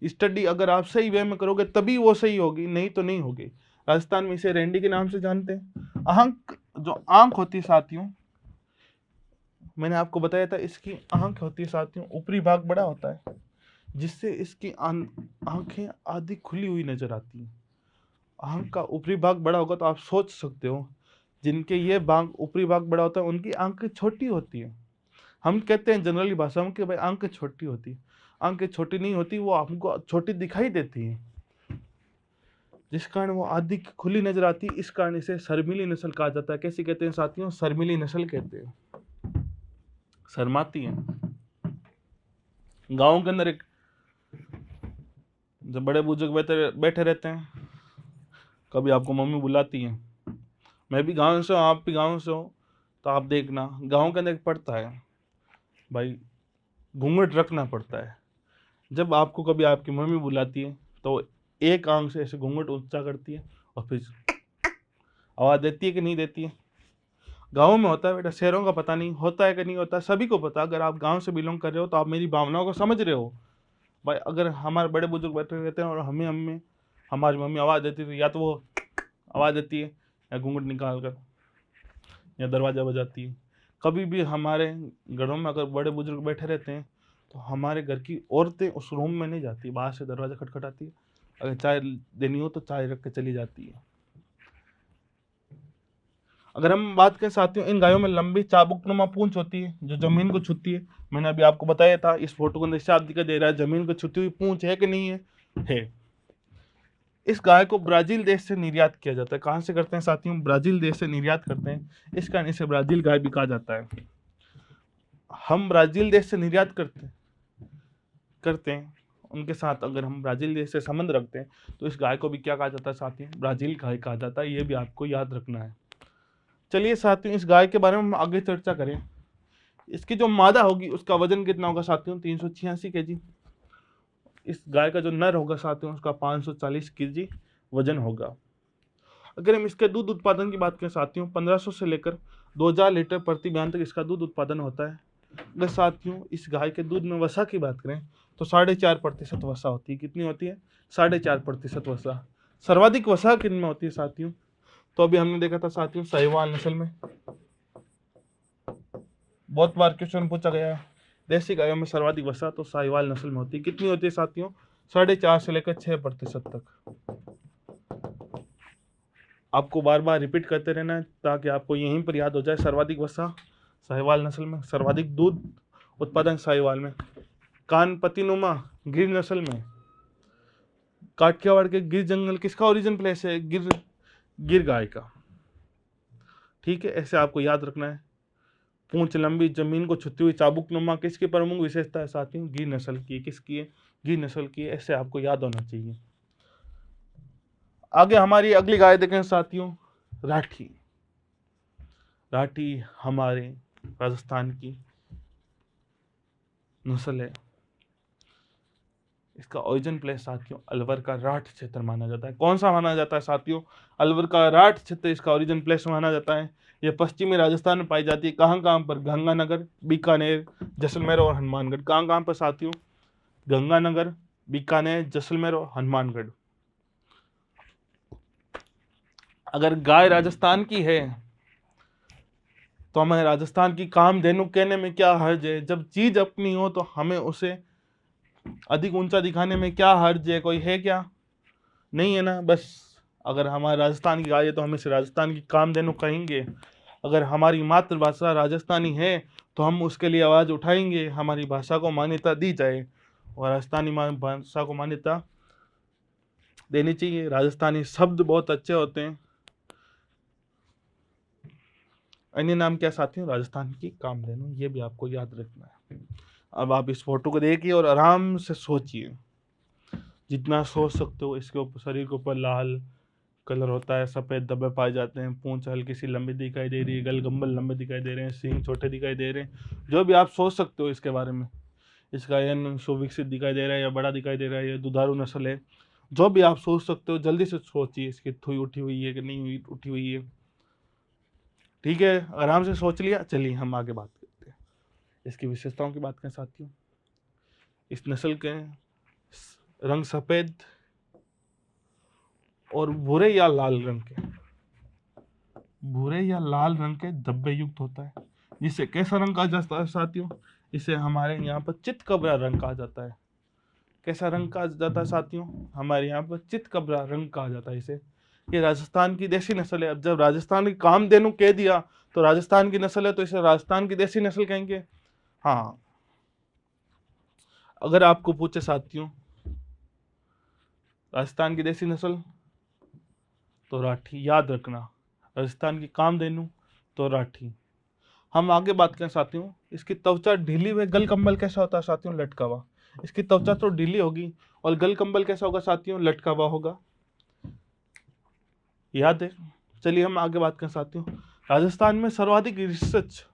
स्टडी अगर आप सही वे में करोगे तभी वो सही होगी, नहीं तो नहीं होगी। राजस्थान में इसे रेंडी के नाम से जानते हैं। आंख, जो आंख होती है साथियों, मैंने आपको बताया था इसकी आंख होती है साथियों, ऊपरी भाग बड़ा होता है जिससे इसकी आंखें आधी खुली हुई नजर आती हैं। आंख का ऊपरी भाग बड़ा होगा तो आप सोच सकते हो जिनके ये भाग ऊपरी भाग बड़ा होता है उनकी आंखें छोटी होती है। हम कहते हैं जनरली भाषा में कि भाई आंखें छोटी होती है, आंखें छोटी नहीं होती, वो हमको छोटी दिखाई देती है, जिस कारण वो आधी खुली नजर आती है। इस कारण इसे शर्मीली नस्ल कहा जाता है। कैसी कहते हैं साथियों, शर्मीली नस्ल कहते हैं, शर्माती है। गाँव के अंदर एक जब बड़े बुजुर्ग बैठे रहते हैं, कभी आपको मम्मी बुलाती है, मैं भी गांव से हूँ, आप भी गांव से हो, तो आप देखना गांव के अंदर एक पड़ता है भाई, घूंघट रखना पड़ता है। जब आपको कभी आपकी मम्मी बुलाती है तो एक आंख से ऐसे घूंघट ऊंचा करती है और फिर आवाज़ देती है कि नहीं देती है। गाँव में होता है बेटा, शहरों का पता नहीं होता है कि नहीं होता, सभी को पता। अगर आप गाँव से बिलोंग कर रहे हो तो आप मेरी भावनाओं को समझ रहे हो भाई। अगर हमारे बड़े बुजुर्ग बैठे रहते हैं और हमें हमारी मम्मी आवाज़ देती है, या तो वो आवाज़ देती है या घूंघट निकाल कर या दरवाज़ा बजाती है। कभी भी हमारे घरों में अगर बड़े बुजुर्ग बैठे रहते हैं तो हमारे घर की औरतें उस रूम में नहीं जाती, बाहर से दरवाज़ा खटखटाती है, अगर चाय देनी हो तो चाय रख के चली जाती है। अगर हम बात करें साथियों, इन गायों में लंबी चाबुकनुमा पूंछ होती है जो जमीन को छूती है। मैंने अभी आपको बताया था, इस फोटो के अंदर साफ दिखाई दे रहा है जमीन को छूती हुई पूंछ है कि नहीं है? है। इस गाय को ब्राजील देश से निर्यात किया जाता है। कहाँ से करते हैं साथियों? ब्राजील देश से निर्यात करते हैं, इस कारण इसे ब्राजील गाय भी कहा जाता है। हम ब्राजील देश से निर्यात करते हैं, उनके साथ अगर हम ब्राजील देश से संबंध रखते हैं तो इस गाय को भी क्या कहा जाता है साथियों? ब्राजील गाय कहा जाता है। ये भी आपको याद रखना है। चलिए साथियों, इस गाय के बारे में हम आगे चर्चा करें। इसकी जो मादा होगी उसका वजन कितना होगा साथियों? 386 केजी। इस गाय का जो नर होगा साथियों उसका 540 केजी वजन होगा। अगर हम इसके दूध उत्पादन की बात करें साथियों, 1500 से लेकर 2000 लीटर प्रति बयान तक इसका दूध उत्पादन होता है। अगर साथियों इस गाय के दूध में वसा की बात करें तो 4.5% वसा होती है। कितनी होती है? 4.5% वसा। सर्वाधिक वसा किन में होती है साथियों? तो अभी हमने देखा था साथियों साहिवाल नस्ल में। बहुत बार क्वेश्चन पूछा गया है, देसी गायों में सर्वाधिक वसा तो साहिवाल नस्ल में होती है। कितनी होती है साथियों? 4.5 से लेकर 6% तक। आपको बार बार रिपीट करते रहना है ताकि आपको यहीं पर याद हो जाए। सर्वाधिक वसा साहिवाल नस्ल में, सर्वाधिक दूध उत्पादन साहिवाल में, कानपतिनुमा गिर नस्ल में, काठियावाड़ के गिर जंगल किसका ओरिजिन प्लेस है? गिर गाय का। ठीक है, ऐसे आपको याद रखना है। पूंछ लंबी, जमीन को छूती हुई, चाबुकनुमा किसकी प्रमुख विशेषता है साथियों? गिर नस्ल की। किसकी है? गिर नस्ल की। ऐसे आपको याद होना चाहिए। आगे हमारी अगली गाय देखें साथियों, राठी। राठी हमारे राजस्थान की नस्ल है। इसका ओरिजिन प्लेस साथियों अलवर का राठ क्षेत्र माना जाता है। कौन सा माना जाता है साथियों? अलवर का राठ क्षेत्र इसका ओरिजिन प्लेस माना जाता है। यह पश्चिमी राजस्थान में पाई जाती है। कहाँ कहाँ पर? गंगानगर, बीकानेर, जैसलमेर और हनुमानगढ़। कहाँ कहाँ पर साथियों? गंगानगर, बीकानेर, जैसलमेर और हनुमानगढ़। अगर गाय राजस्थान की है तो हमें राजस्थान की कामधेनु कहने में क्या हर्ज है? जब चीज अपनी हो तो हमें उसे अधिक ऊंचा दिखाने में क्या हर्ज है? कोई है क्या? नहीं है ना। बस अगर हमारे राजस्थान की गाय है तो हम इसे राजस्थान की कामधेनु कहेंगे। अगर हमारी मातृभाषा राजस्थानी है तो हम उसके लिए आवाज़ उठाएंगे, हमारी भाषा को मान्यता दी जाए और राजस्थानी भाषा को मान्यता देनी चाहिए। राजस्थानी शब्द बहुत अच्छे होते हैं। अन्य नाम क्या साथियों? राजस्थान की कामधेनु। ये भी आपको याद रखना है। अब आप इस फोटो को देखिए और आराम से सोचिए, जितना सोच सकते हो। इसके ऊपर, शरीर के ऊपर लाल कलर होता है, सफ़ेद धब्बे पाए जाते हैं, पूंछ हल्की सी लंबी दिखाई दे रही है, गलगंबल लंबे दिखाई दे रहे हैं, सींग छोटे दिखाई दे रहे हैं। जो भी आप सोच सकते हो इसके बारे में। इसका यन सुविकसित दिखाई दे रहा है या बड़ा दिखाई दे रहा है, या दुधारू नस्ल है, जो भी आप सोच सकते हो जल्दी से सोचिए। इसकी थुई उठी हुई है कि नहीं हुई उठी हुई है? ठीक है, आराम से सोच लिया। चलिए हम आगे बात करते हैं। इसकी विशेषताओं की बात करें साथियों, इस नस्ल के रंग सफ़ेद और भूरे या लाल रंग के धब्बे युक्त होता है, जिसे कैसा रंग कहा जाता है साथियों? इसे हमारे यहाँ पर चितकबरा रंग कहा जाता है। कैसा रंग कहा जाता है साथियों? हमारे यहाँ पर चितकबरा रंग कहा जाता है इसे। ये राजस्थान की देसी नस्ल है। अब जब राजस्थान की कामधेनु कह दिया तो राजस्थान की नस्ल है तो इसे राजस्थान की देसी नस्ल कहेंगे। हाँ, अगर आपको पूछे साथियों राजस्थान की देसी नस्ल तो राठी। याद रखना, राजस्थान की कामधेनु तो राठी। हम आगे बात करें साथियों, इसकी त्वचा ढीली हुई, गल कंबल कैसा होता है साथियों? लटका हुआ। इसकी त्वचा तो ढीली होगी और गल कंबल कैसा होगा साथियों? लटका हुआ होगा। याद है। चलिए हम आगे बात करें साथियों, राजस्थान में सर्वाधिक रिसर्च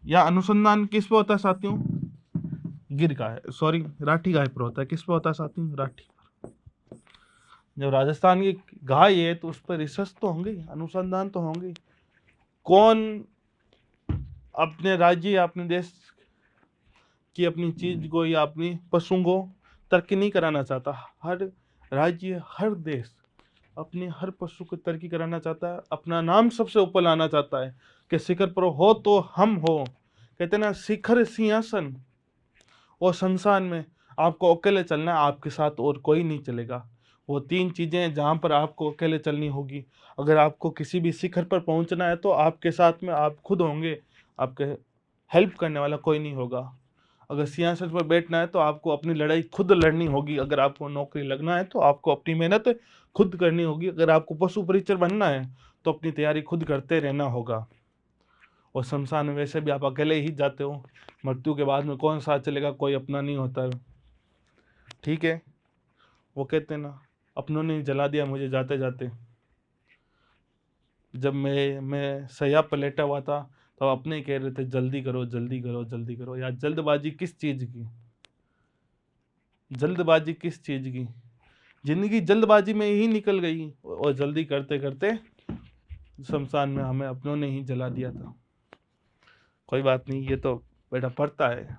या अनुसंधान किस पे होता है साथियों? राठी गाय पर होता है। किस पे होता है साथियों? राठी पर। जब राजस्थान की गाय है तो उस पर रिसर्च तो होंगे, अनुसंधान तो होंगे। कौन अपने राज्य या अपने देश की अपनी चीज को या अपनी पशु को तरक्की नहीं कराना चाहता? हर राज्य, हर देश अपने हर पशु को तरक्की कराना चाहता है, अपना नाम सबसे ऊपर लाना चाहता है कि शिखर पर हो तो हम हो। कहते ना, शिखर सिंहासन और संसार में आपको अकेले चलना है, आपके साथ और कोई नहीं चलेगा। वो 3 चीज़ें हैं जहाँ पर आपको अकेले चलनी होगी। अगर आपको किसी भी शिखर पर पहुँचना है तो आपके साथ में आप खुद होंगे, आपके हेल्प करने वाला कोई नहीं होगा। अगर सिंहासन पर बैठना है तो आपको अपनी लड़ाई खुद लड़नी होगी। अगर आपको नौकरी लगना है तो आपको अपनी मेहनत खुद करनी होगी। अगर आपको पशु परिचर बनना है तो अपनी तैयारी खुद करते रहना होगा। और शमशान में वैसे भी आप अकेले ही जाते हो, मृत्यु के बाद में कौन साथ चलेगा, कोई अपना नहीं होता है। ठीक है, वो कहते हैं ना, अपनों ने जला दिया मुझे जाते जाते। जब मैं सैया पर लेटा हुआ था तो अपने ही कह रहे थे जल्दी करो जल्दी करो जल्दी करो। यार जल्दबाजी किस चीज़ की, जल्दबाजी किस चीज़ की, जिंदगी जल्दबाजी में ही निकल गई और जल्दी करते करते शमशान में हमें अपनों ने ही जला दिया था। कोई बात नहीं, ये तो बेटा पड़ता है।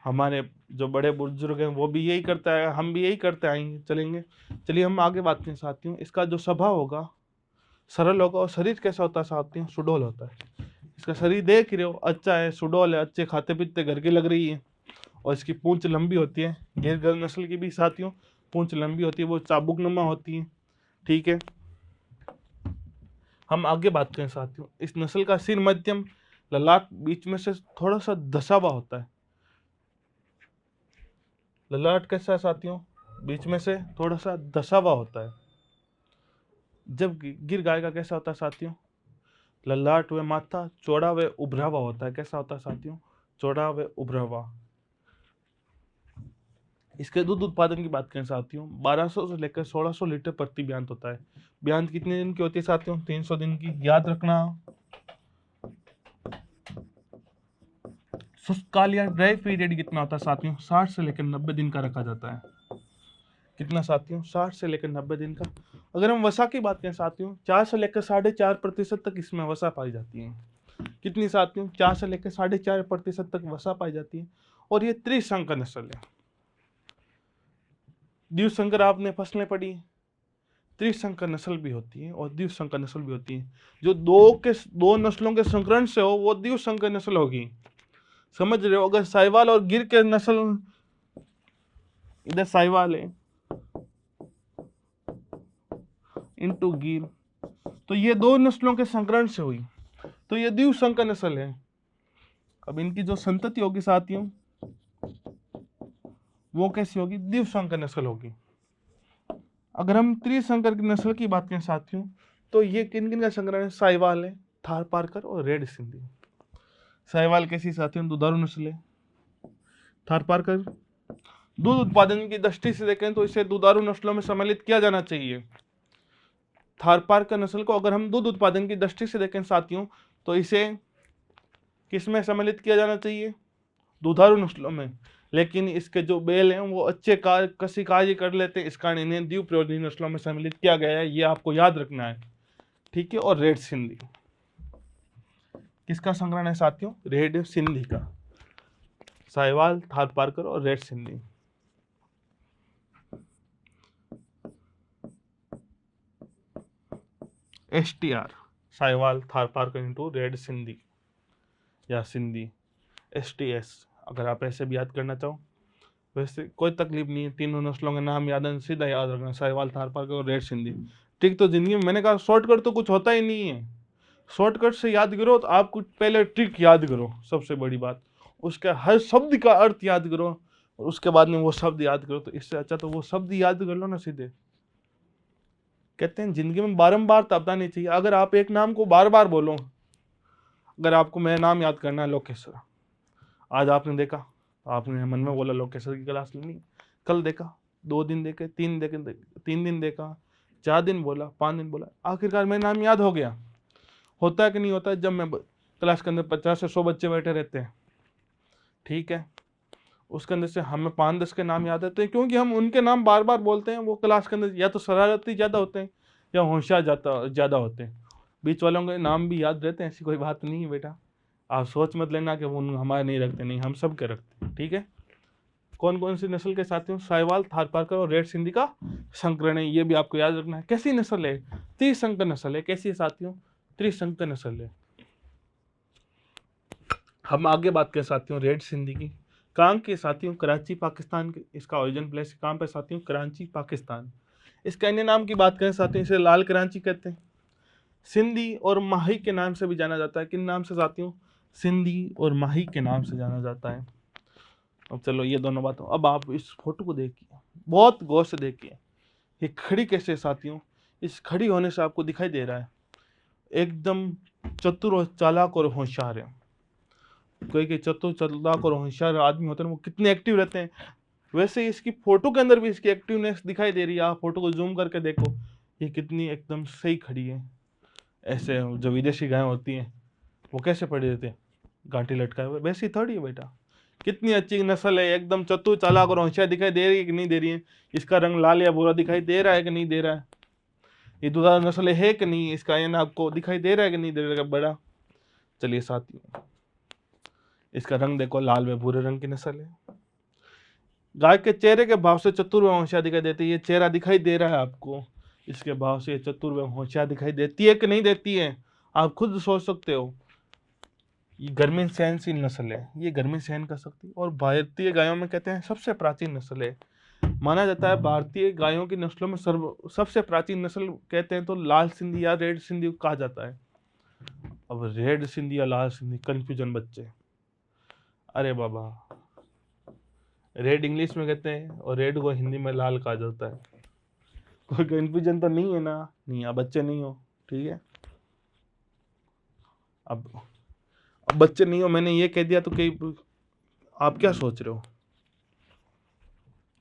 हमारे जो बड़े बुजुर्ग हैं वो भी यही करता है, हम भी यही करते आएंगे चलेंगे। चलिए हम आगे बात करें साथियों। इसका जो स्वभाव होगा सरल होगा, और शरीर कैसा होता है साथियों, सुडौल होता है। इसका शरीर देख रहे हो, अच्छा है, सुडौल है, अच्छे खाते पीते घर की लग रही है। और इसकी पूंछ लंबी होती है, गिर नस्ल की भी साथियों पूंछ लंबी होती है, वो चाबुक नुमा होती है। ठीक है, हम आगे बात करें साथियों। इस नस्ल का सिर मध्यम, ललाट बीच में से थोड़ा सा धसा हुआ होता है। ललाट कैसा है साथियों, बीच में से थोड़ा सा धसा हुआ होता है। जब गिर गाय का कैसा होता है साथियों, ललाट व माथा चौड़ा व उभरा हुआ होता है। कैसा होता है साथियों, चौड़ा व उभरा हुआ। इसके दूध उत्पादन की बात करें साथियों, 1200 से लेकर 1600 लीटर प्रति ब्यांत होता है। ब्यांत कितने दिन की होती है साथियों, 300 दिन की, याद रखना। शुष्ककाल या ड्राई पीरियड कितना होता है साथियों, 60 से लेकर 90 दिन का रखा जाता है। कितना साथियों, 60 से लेकर 90 दिन का। अगर हम वसा की बात करें साथियों, 4 से लेकर 4.5% तक इसमें वसा पाई जाती है। कितनी साथियों, 4 से लेकर 4.5% तक वसा पाई जाती है। और ये त्रिशंकर नस्ल है। द्विशंकर आपने फसलें पढ़ी, त्रिशंकर नस्ल भी होती है और द्विशंकर नस्ल भी होती है। जो दो नस्लों के संकरण से हो वो द्विशंकर नस्ल होगी। समझ रहे हो। अगर साहिवाल और गिर के नस्ल, इधर साहिवाल है इनटू गिर, तो ये दो नस्लों के संकरण से हुई, तो ये द्विशंकर नस्ल है। अब इनकी जो संतति होगी साथियों वो कैसी होगी, द्विशंकर नस्ल होगी। अगर हम त्रिशंकर की नस्ल की बात करें साथियों, तो ये किन किन का संकरण है, साहिवाल है, थारपारकर और रेड सिंधी। साहिवाल कैसी साथियों, दुधारू नस्ल है। थारपारकर दूध उत्पादन की दृष्टि से देखें तो इसे दुधारू नस्लों में सम्मिलित किया जाना चाहिए। थारपारकर नस्ल को अगर हम दूध उत्पादन की दृष्टि से देखें साथियों तो इसे किसमें सम्मिलित किया जाना चाहिए, दुधारू नस्लों में। लेकिन इसके जो बैल हैं वो अच्छे कृषि कार्य कर लेते हैं, इस कारण इन्हें द्विप्रयोजनी नस्लों में सम्मिलित किया गया है। ये आपको याद रखना है। ठीक है, और रेड सिंधी किसका संग्रहण है साथियों, रेड सिंधी का। साहिवाल, थारपारकर और red Sindhi. STR Sahiwal, Tharparkar into red Sindhi या सिंधी, STS अगर आप ऐसे भी याद करना चाहो। वैसे कोई तकलीफ नहीं है, तीनों नस्लों के नाम याद है, सीधा याद रखना, साहिवाल, थारपारकर और रेड सिंधी। ठीक, तो जिंदगी में मैंने कहा शॉर्टकट तो कुछ होता ही नहीं है। शॉर्टकट से याद करो तो आप कुछ पहले ट्रिक याद करो, सबसे बड़ी बात, उसके हर शब्द का अर्थ याद करो और उसके बाद में वो शब्द याद करो। तो इससे अच्छा तो वो शब्द याद कर लो ना सीधे। कहते हैं जिंदगी में बारंबार तपना नहीं चाहिए। अगर आप एक नाम को बार बार बोलो, अगर आपको मेरा नाम याद करना है लोकेश्वर, आज आपने देखा, आपने मन में बोला लोकेश्वर की क्लास लेनी, कल देखा, 2 दिन देखे, 3 दिन देखा, 4 दिन बोला, 5 दिन बोला, आखिरकार मेरा नाम याद हो गया। होता है कि नहीं होता है, जब मैं क्लास के अंदर 50 से 100 बच्चे बैठे रहते हैं, ठीक है, उसके अंदर से हमें 5-10 के नाम याद रहते हैं, क्योंकि हम उनके नाम बार बार बोलते हैं। वो क्लास के अंदर या तो शरारती ज़्यादा होते हैं या होशियार ज़्यादा होते हैं। बीच वालों के नाम भी याद रहते हैं, ऐसी कोई बात नहीं है बेटा। आप सोच मत लेना कि वो हमारे नहीं रखते, नहीं, हम सब के रखते हैं। ठीक है, कौन कौन सी नस्ल के साथियों, साहिवाल, थारपारकर और रेड सिंधी का संकरण है, ये भी आपको याद रखना है। कैसी नस्ल है, त्रिशंकर नस्ल है। कैसी है साथियों, त्रिशंकर नस्ल है। हम आगे बात करें साथियों रेड सिंधी की। कहाँ के साथियों? कराची पाकिस्तान के इसका ओरिजिन प्लेस कहाँ पे साथियों? कराची पाकिस्तान। इसका अन्य नाम की बात करें साथियों, इसे लाल कराची कहते हैं। सिंधी और माही के नाम से भी जाना जाता है। किन नाम से साथियों? सिंधी और माही के नाम से जाना जाता है। अब चलो ये दोनों बातों, अब आप इस फोटो को देखिए, बहुत गौर से देखिए। ये खड़ी कैसे है साथियों? इस खड़ी होने से आपको दिखाई दे रहा है एकदम चतुर और चालाक और होशियार है। कोई चतुर चालाक और होशियार आदमी होते हैं वो कितने एक्टिव रहते हैं, वैसे ही इसकी फोटो के अंदर भी इसकी एक्टिवनेस दिखाई दे रही है। आप फोटो को जूम करके देखो, ये कितनी एकदम सही खड़ी है। ऐसे जो विदेशी गायें होती हैं वो कैसे पड़े रहते हैं गांठी लटकाए हुए, वैसे ही थोड़ी है बेटा। कितनी अच्छी नस्ल है, एकदम चतुर चालाक और होशियार दिखाई दे रही है कि नहीं दे रही है? इसका रंग लाल या भूरा दिखाई दे रहा है कि नहीं दे रहा है? ये दुधारू नस्ल है कि नहीं? इसका ये आपको दिखाई दे रहा है कि नहीं दे रहा है बड़ा? चलिए साथियों, इसका रंग देखो, लाल व भूरे रंग की नस्ल है। गाय के चेहरे के भाव से चतुर व होशियार दिखाई देती है। ये चेहरा दिखाई दे रहा है आपको, इसके भाव से ये चतुर व होशियार दिखाई देती है कि नहीं देती है? आप खुद सोच सकते हो। ये गर्मी सहनशील नस्ल है, ये गर्मी सहन कर सकती है और भारतीय गायों में कहते हैं सबसे प्राचीन नस्ल है। माना जाता है भारतीय गायों की नस्लों में सबसे प्राचीन नस्ल कहते हैं तो लाल सिंधी या रेड सिंधी कहा जाता है। अब रेड सिंधी या लाल सिंधी कंफ्यूजन बच्चे, अरे बाबा, रेड इंग्लिश में कहते हैं और रेड को हिंदी में लाल कहा जाता है। कोई कंफ्यूजन तो नहीं है ना? नहीं, आप बच्चे नहीं हो, ठीक है। अब बच्चे नहीं हो, मैंने ये कह दिया तो कई आप क्या सोच रहे हो?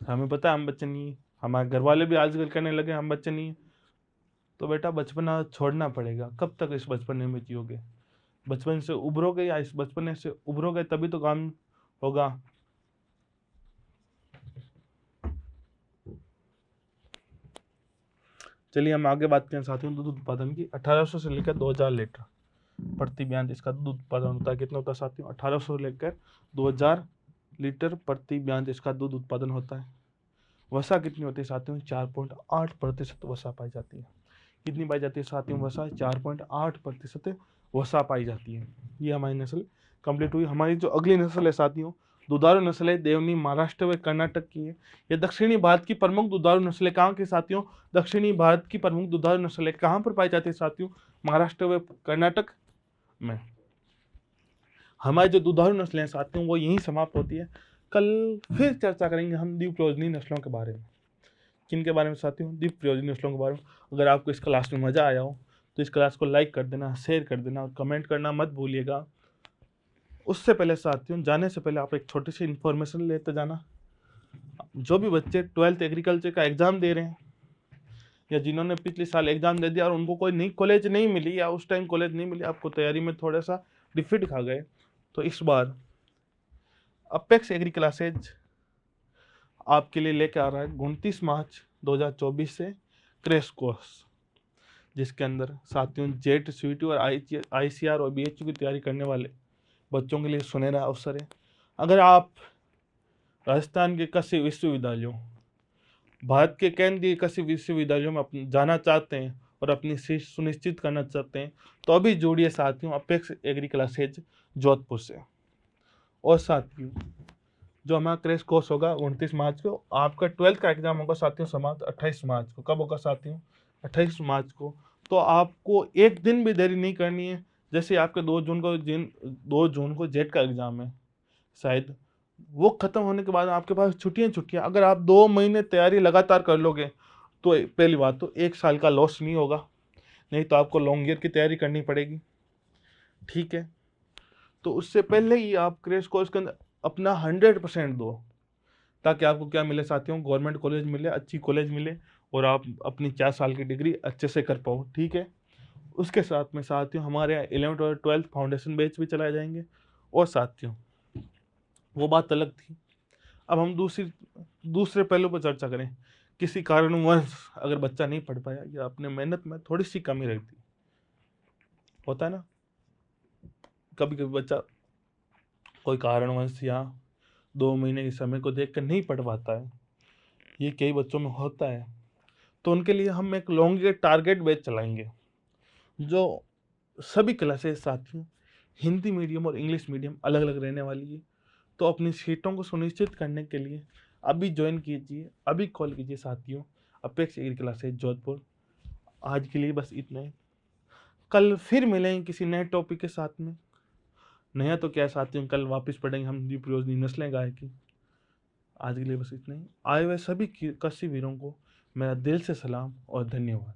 हमें पता है हम बच्चे नहीं है, हमारे घर वाले भी आजकल कहने लगे हम बच्चे नहीं है। तो बेटा बचपना छोड़ना पड़ेगा। कब तक इस बचपने में जियोगे? बचपन से उभरोगे या इस बचपने से उभरोगे तभी तो काम होगा। चलिए हम आगे बात करें साथियों दूध उत्पादन की। 1800 से लेकर 2000 लीटर प्रति बयान इसका दूध उत्पादन होता है। कितना होता है साथियों? 1800 लेकर 2000 लीटर प्रति बयान इसका दूध उत्पादन होता है। वसा कितनी होती है साथियों? 4.8% वसा पाई जाती है। कितनी पाई जाती है साथियों वसा? 4.8% वसा पाई जाती है। ये हमारी नस्ल कंप्लीट हुई। हमारी जो अगली नस्ल है साथियों, दुधारू नस्ल है, देवनी महाराष्ट्र व कर्नाटक की है। ये दक्षिणी भारत की प्रमुख दुधारू नस्ल है। कहाँ की साथियों? दक्षिणी भारत की प्रमुख दुधारू नस्ल है। कहाँ पर पाई जाती है साथियों? महाराष्ट्र व कर्नाटक में। हमारी जो दुधारू नस्लें हैं साथियों वो यहीं समाप्त होती है। कल फिर चर्चा करेंगे हम द्वीप प्रयोजनी नस्लों के बारे में। किन के बारे में साथियों? द्वीप प्रयोजनी नस्लों के बारे में। अगर आपको इस क्लास में मज़ा आया हो तो इस क्लास को लाइक कर देना, शेयर कर देना और कमेंट करना मत भूलिएगा। उससे पहले साथियों, जाने से पहले आप एक छोटी सी इन्फॉर्मेशन लेते जाना। जो भी बच्चे 12th एग्रीकल्चर का एग्ज़ाम दे रहे हैं या जिन्होंने पिछले साल एग्ज़ाम दे दिया और उनको कोई नई कॉलेज नहीं मिली या उस टाइम कॉलेज नहीं मिली, आपको तैयारी में थोड़ा सा डिफिट खा गए, तो इस बार अपेक्स एग्री क्लासेज आपके लिए लेकर आ रहा है 29 मार्च 2024 से क्रैश कोर्स, जिसके अंदर साथियों जेट सीईटी और आईसीआर और बीएचयू की तैयारी करने वाले बच्चों के लिए सुनहरा अवसर है। अगर आप राजस्थान के किसी विश्वविद्यालयों, भारत के केंद्रीय किसी विश्वविद्यालयों में जाना चाहते हैं और अपनी सीट सुनिश्चित करना चाहते हैं तो अभी जोड़िए साथियों अपेक्स एग्री क्लासेज जोधपुर से। और साथियों जो हमारा क्रैश कोर्स होगा 29 मार्च को, आपका 12th का एग्जाम होगा साथियों समाप्त 28 मार्च को। कब होगा साथियों? 28 मार्च को। तो आपको एक दिन भी देरी नहीं करनी है। जैसे आपके 2 जून को जेट का एग्जाम है शायद, वो खत्म होने के बाद आपके पास छुट्टियां। अगर आप 2 महीने तैयारी लगातार कर लोगे तो पहली बात तो 1 साल का लॉस नहीं होगा, नहीं तो आपको लॉन्ग ईयर की तैयारी करनी पड़ेगी, ठीक है। तो उससे पहले ही आप क्रैश कोर्स के अंदर अपना 100% दो, ताकि आपको क्या मिले साथियों? गवर्नमेंट कॉलेज मिले, अच्छी कॉलेज मिले और आप अपनी 4 साल की डिग्री अच्छे से कर पाओ, ठीक है। उसके साथ में साथियों हमारे यहाँ 11th और 12th फाउंडेशन बैच भी चलाए जाएंगे। और साथियों वो बात अलग थी, अब हम दूसरे पहलू पर चर्चा करें। किसी कारणवश अगर बच्चा नहीं पढ़ पाया या अपने मेहनत में थोड़ी सी कमी रहती, होता है ना, कभी कभी बच्चा कोई कारणवश या 2 महीने के समय को देख कर नहीं पढ़ पाता है, ये कई बच्चों में होता है। तो उनके लिए हम एक लॉन्ग ईयर टारगेट बैच चलाएंगे, जो सभी क्लासेस साथियों हिंदी मीडियम और इंग्लिश मीडियम अलग अलग रहने वाली है। तो अपनी सीटों को सुनिश्चित करने के लिए अभी ज्वाइन कीजिए, अभी कॉल कीजिए साथियों, अपेक्स एग्री क्लासेस जोधपुर। आज के लिए बस इतना ही। कल फिर मिलेंगे किसी नए टॉपिक के साथ में। नया तो क्या साथियों, कल वापस पढ़ेंगे हम दीप रोजनी नस्लें गाय की। आज के लिए बस इतना ही। आए हुए सभी कृषि वीरों को मेरा दिल से सलाम और धन्यवाद।